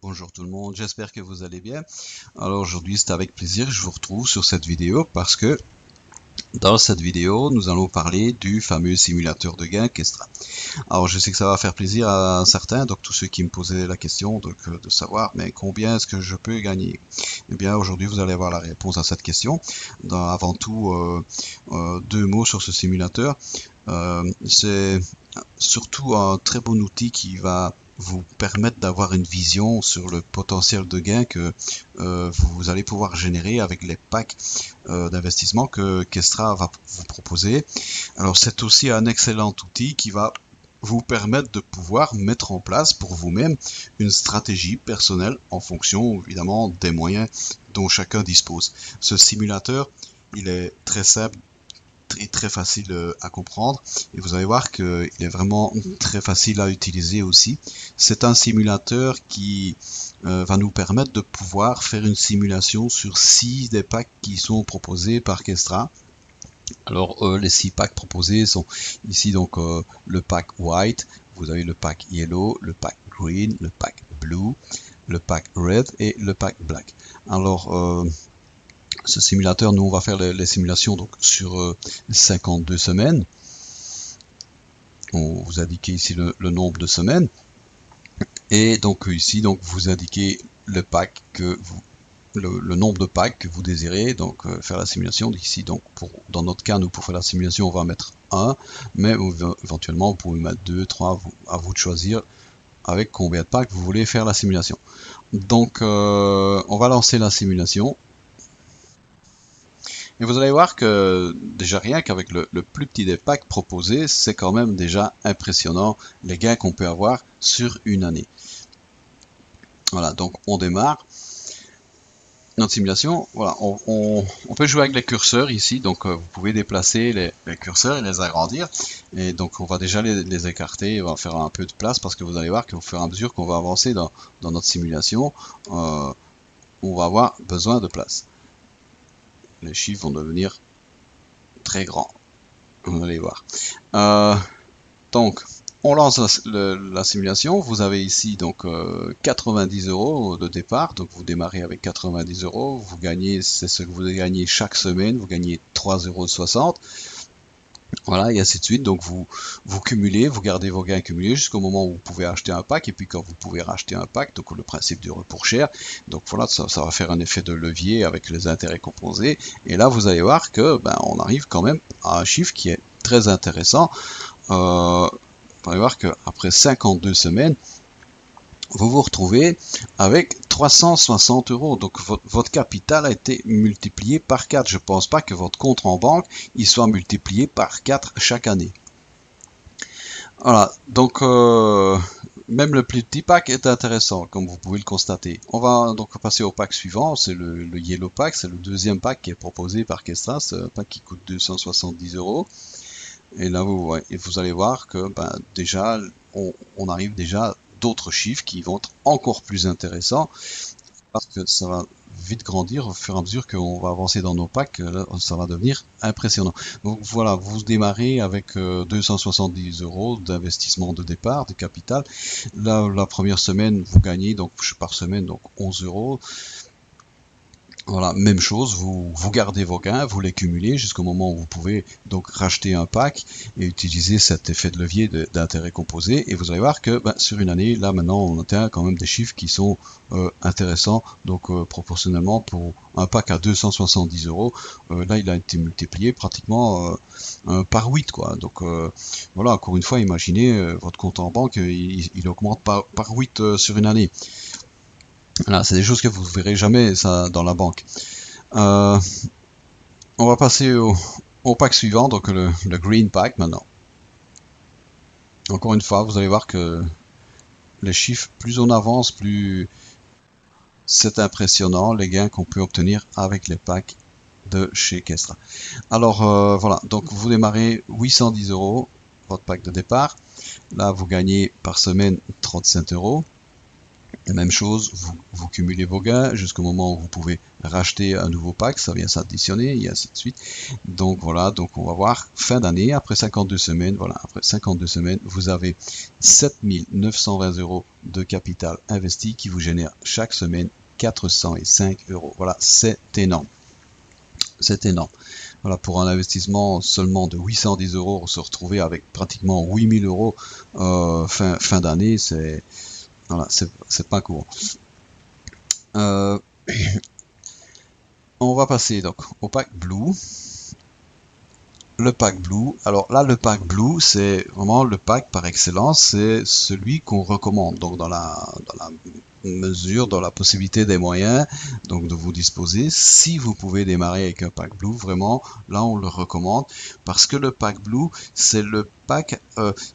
Bonjour tout le monde, j'espère que vous allez bien. Alors aujourd'hui c'est avec plaisir que je vous retrouve sur cette vidéo parce que dans cette vidéo nous allons parler du fameux simulateur de gain Kestra. Alors je sais que ça va faire plaisir à certains, donc tous ceux qui me posaient la question de savoir mais combien est-ce que je peux gagner. Eh bien aujourd'hui vous allez avoir la réponse à cette question. Avant tout deux mots sur ce simulateur. C'est surtout un très bon outil qui va vous permettre d'avoir une vision sur le potentiel de gain que vous allez pouvoir générer avec les packs d'investissement que Kestra va vous proposer. Alors c'est aussi un excellent outil qui va vous permettre de pouvoir mettre en place pour vous-même une stratégie personnelle en fonction évidemment des moyens dont chacun dispose. Ce simulateur, il est très simple, très facile à comprendre et vous allez voir qu'il est vraiment très facile à utiliser aussi. C'est un simulateur qui va nous permettre de pouvoir faire une simulation sur 6 des packs qui sont proposés par Kestra. Alors les 6 packs proposés sont ici donc le pack white, vous avez le pack yellow, le pack green, le pack blue, le pack red et le pack black. Alors ce simulateur, nous on va faire les simulations donc sur 52 semaines. On vous indiquez ici le nombre de semaines. Et donc ici donc vous indiquez le pack que vous le nombre de packs que vous désirez donc faire la simulation. Ici donc dans notre cas nous pour faire la simulation on va mettre 1, mais éventuellement vous pouvez mettre 2, 3, à vous de choisir avec combien de packs vous voulez faire la simulation. Donc on va lancer la simulation. Et vous allez voir que déjà rien qu'avec le plus petit des packs proposés, c'est quand même déjà impressionnant les gains qu'on peut avoir sur une année. Voilà, donc on démarre notre simulation. Voilà, on peut jouer avec les curseurs ici, donc vous pouvez déplacer les curseurs et les agrandir. Et donc on va déjà les écarter, on va faire un peu de place parce que vous allez voir qu'au fur et à mesure qu'on va avancer dans notre simulation, on va avoir besoin de place. Les chiffres vont devenir très grands. Vous allez voir. Donc, on lance la simulation. Vous avez ici donc 90 € de départ. Donc, vous démarrez avec 90 €. Vous gagnez, c'est ce que vous gagnez chaque semaine. Vous gagnez 3,60 €. Voilà, et ainsi de suite. Donc, vous cumulez, vous gardez vos gains cumulés jusqu'au moment où vous pouvez acheter un pack. Et puis, quand vous pouvez racheter un pack, donc le principe du report cher. Donc, voilà, ça va faire un effet de levier avec les intérêts composés. Et là, vous allez voir que on arrive quand même à un chiffre qui est très intéressant. Vous allez voir qu'après 52 semaines, vous vous retrouvez avec 360 €. Donc votre capital a été multiplié par 4. Je ne pense pas que votre compte en banque il soit multiplié par 4 chaque année. Voilà, donc même le plus petit pack est intéressant, comme vous pouvez le constater. On va donc passer au pack suivant, c'est le Yellow Pack, c'est le deuxième pack qui est proposé par Kestra, c'est un pack qui coûte 270 €. Et là, vous allez voir que déjà, on arrive déjà à d'autres chiffres qui vont être encore plus intéressants parce que ça va vite grandir au fur et à mesure qu'on va avancer dans nos packs. Là, ça va devenir impressionnant. Donc voilà, vous démarrez avec 270 € d'investissement de départ, de capital. Là, la première semaine, vous gagnez donc par semaine donc 11 €. Voilà, même chose, vous gardez vos gains, vous les cumulez jusqu'au moment où vous pouvez donc racheter un pack et utiliser cet effet de levier d'intérêt composé. Et vous allez voir que sur une année, là maintenant, on atteint quand même des chiffres qui sont intéressants. Donc proportionnellement pour un pack à 270 €, là il a été multiplié pratiquement par 8 quoi. Donc voilà, encore une fois, imaginez votre compte en banque, il augmente par 8 sur une année. Voilà, c'est des choses que vous ne verrez jamais ça dans la banque. On va passer au pack suivant, donc le Green Pack maintenant. Encore une fois, vous allez voir que les chiffres, plus on avance, plus c'est impressionnant les gains qu'on peut obtenir avec les packs de chez Kestra. Alors voilà, donc vous démarrez 810 €, votre pack de départ. Là, vous gagnez par semaine 35 €. Même chose, vous cumulez vos gains jusqu'au moment où vous pouvez racheter un nouveau pack, ça vient s'additionner et ainsi de suite. Donc voilà, donc on va voir fin d'année, après 52 semaines, voilà, après 52 semaines, vous avez 7920 € de capital investi qui vous génère chaque semaine 405 €. Voilà, c'est énorme. C'est énorme. Voilà, pour un investissement seulement de 810 €, se retrouver avec pratiquement 8000 € fin d'année, c'est voilà, c'est pas courant. On va passer donc au pack Blue. Le pack Blue, alors là le pack Blue c'est vraiment le pack par excellence, c'est celui qu'on recommande, donc dans la mesure, dans la possibilité des moyens, donc de vous disposer, si vous pouvez démarrer avec un pack Blue, vraiment là on le recommande, parce que le pack Blue c'est le pack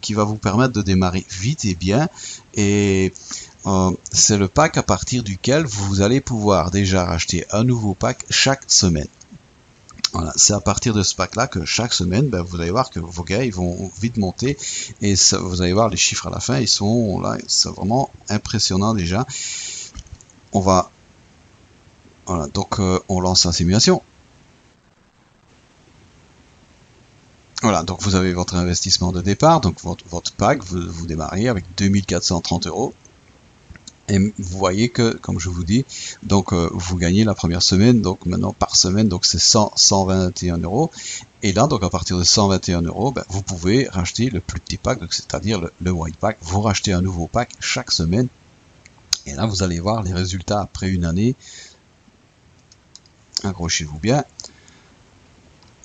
qui va vous permettre de démarrer vite et bien, et c'est le pack à partir duquel vous allez pouvoir déjà racheter un nouveau pack chaque semaine. Voilà, c'est à partir de ce pack là que chaque semaine, ben, vous allez voir que vos gains ils vont vite monter et ça, vous allez voir les chiffres à la fin, ils sont là, c'est vraiment impressionnant déjà. On va, voilà, donc on lance la simulation. Voilà, donc vous avez votre investissement de départ, donc votre pack, vous démarrez avec 2430 €. Et vous voyez que, comme je vous dis, donc vous gagnez la première semaine, donc maintenant par semaine, donc c'est 121 €. Et là, donc à partir de 121 €, ben, vous pouvez racheter le plus petit pack, c'est-à-dire le white pack. Vous rachetez un nouveau pack chaque semaine. Et là, vous allez voir les résultats après une année. Accrochez-vous bien.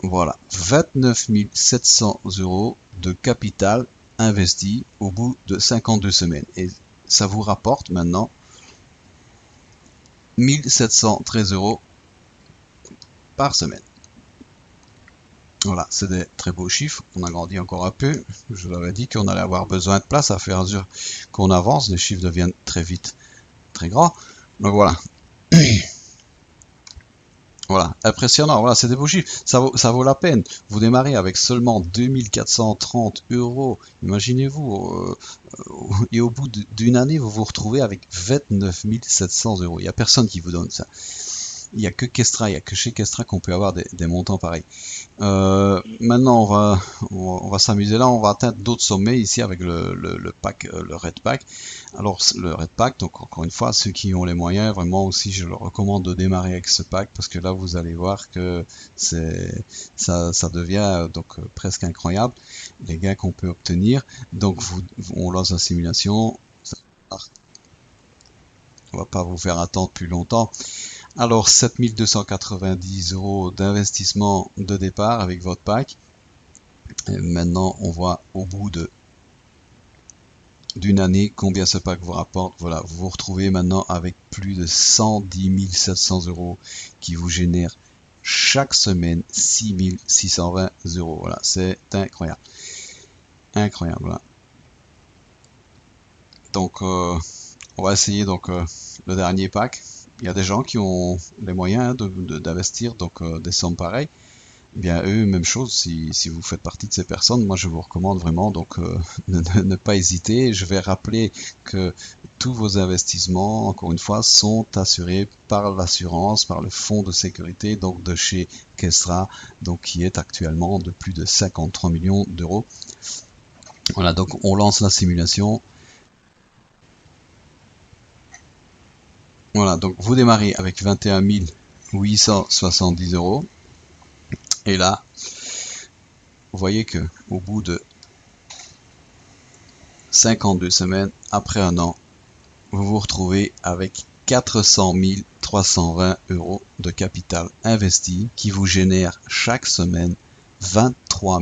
Voilà, 29 700 € de capital investi au bout de 52 semaines. Et ça vous rapporte maintenant 1713 € par semaine. Voilà, c'est des très beaux chiffres. On agrandit encore un peu. Je vous avais dit qu'on allait avoir besoin de place à faire à mesure qu'on avance. Les chiffres deviennent très vite très grands. Donc voilà. Voilà, impressionnant, voilà, c'est des beaux chiffres, ça vaut la peine. Vous démarrez avec seulement 2430 €, imaginez-vous, et au bout d'une année, vous vous retrouvez avec 29 700 €. Il n'y a personne qui vous donne ça. Il n'y a que Kestra, il n'y a que chez Kestra qu'on peut avoir des montants pareils. Maintenant, on va s'amuser là, on va atteindre d'autres sommets ici avec le pack, le Red Pack. Alors le Red Pack, donc encore une fois, ceux qui ont les moyens, vraiment aussi, je leur recommande de démarrer avec ce pack parce que là, vous allez voir que ça devient donc presque incroyable les gains qu'on peut obtenir. Donc on lance la simulation. On va pas vous faire attendre plus longtemps. Alors 7290 € d'investissement de départ avec votre pack. Et maintenant on voit au bout d'une année combien ce pack vous rapporte. Voilà, vous vous retrouvez maintenant avec plus de 110 700 € qui vous génèrent chaque semaine 6620 €. Voilà, c'est incroyable. Incroyable, voilà. Donc on va essayer donc le dernier pack. Il y a des gens qui ont les moyens d'investir donc des sommes pareilles. Eh bien eux, même chose, si vous faites partie de ces personnes, moi je vous recommande vraiment donc ne pas hésiter. Je vais rappeler que tous vos investissements, encore une fois, sont assurés par l'assurance, par le fonds de sécurité donc de chez Kestra, donc qui est actuellement de plus de 53 millions €. Voilà, donc on lance la simulation. Voilà, donc vous démarrez avec 21 870 €. Et là, vous voyez que au bout de 52 semaines, après un an, vous vous retrouvez avec 400 320 € de capital investi qui vous génère chaque semaine 23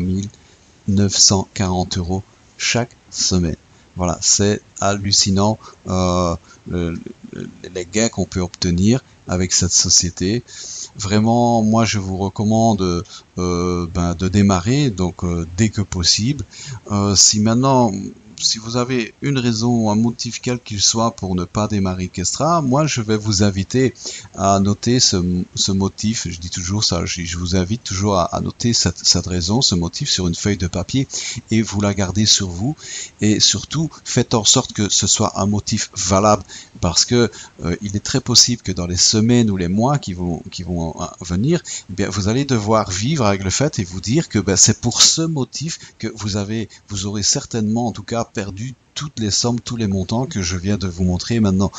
940 € chaque semaine. Voilà, c'est hallucinant les gains qu'on peut obtenir avec cette société. Vraiment, moi je vous recommande de démarrer donc dès que possible. Si maintenant si vous avez une raison ou un motif quel qu'il soit pour ne pas démarrer Kestra, moi je vais vous inviter à noter ce motif. Je dis toujours ça, je vous invite toujours à noter cette raison, ce motif sur une feuille de papier et vous la gardez sur vous. Et surtout, faites en sorte que ce soit un motif valable, parce que il est très possible que dans les semaines ou les mois qui vont venir, eh bien, vous allez devoir vivre avec le fait et vous dire que c'est pour ce motif que vous aurez certainement en tout cas perdu toutes les sommes, tous les montants que je viens de vous montrer maintenant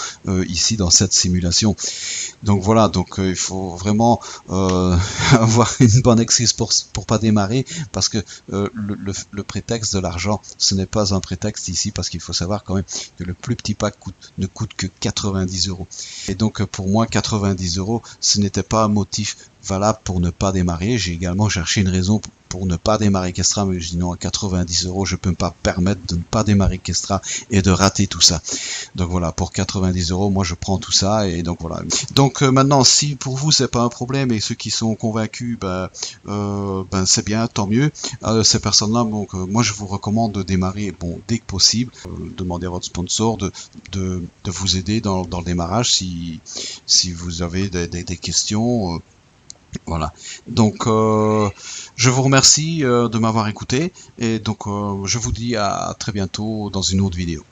ici dans cette simulation. Donc voilà, donc il faut vraiment avoir une bonne excuse pour pas démarrer, parce que le prétexte de l'argent, ce n'est pas un prétexte ici, parce qu'il faut savoir quand même que le plus petit pack ne coûte que 90 €. Et donc pour moi 90 €, ce n'était pas un motif valable pour ne pas démarrer. J'ai également cherché une raison pour ne pas démarrer Kestra, mais je dis non, à 90 €, je peux pas me permettre de ne pas démarrer Kestra et de rater tout ça. Donc voilà, pour 90 €, moi je prends tout ça, et donc voilà. Donc maintenant, si pour vous c'est pas un problème et ceux qui sont convaincus, c'est bien, tant mieux. Ces personnes-là, donc moi je vous recommande de démarrer dès que possible. Demandez à votre sponsor de vous aider dans le démarrage si vous avez des questions. Voilà, donc je vous remercie de m'avoir écouté, et donc je vous dis à très bientôt dans une autre vidéo.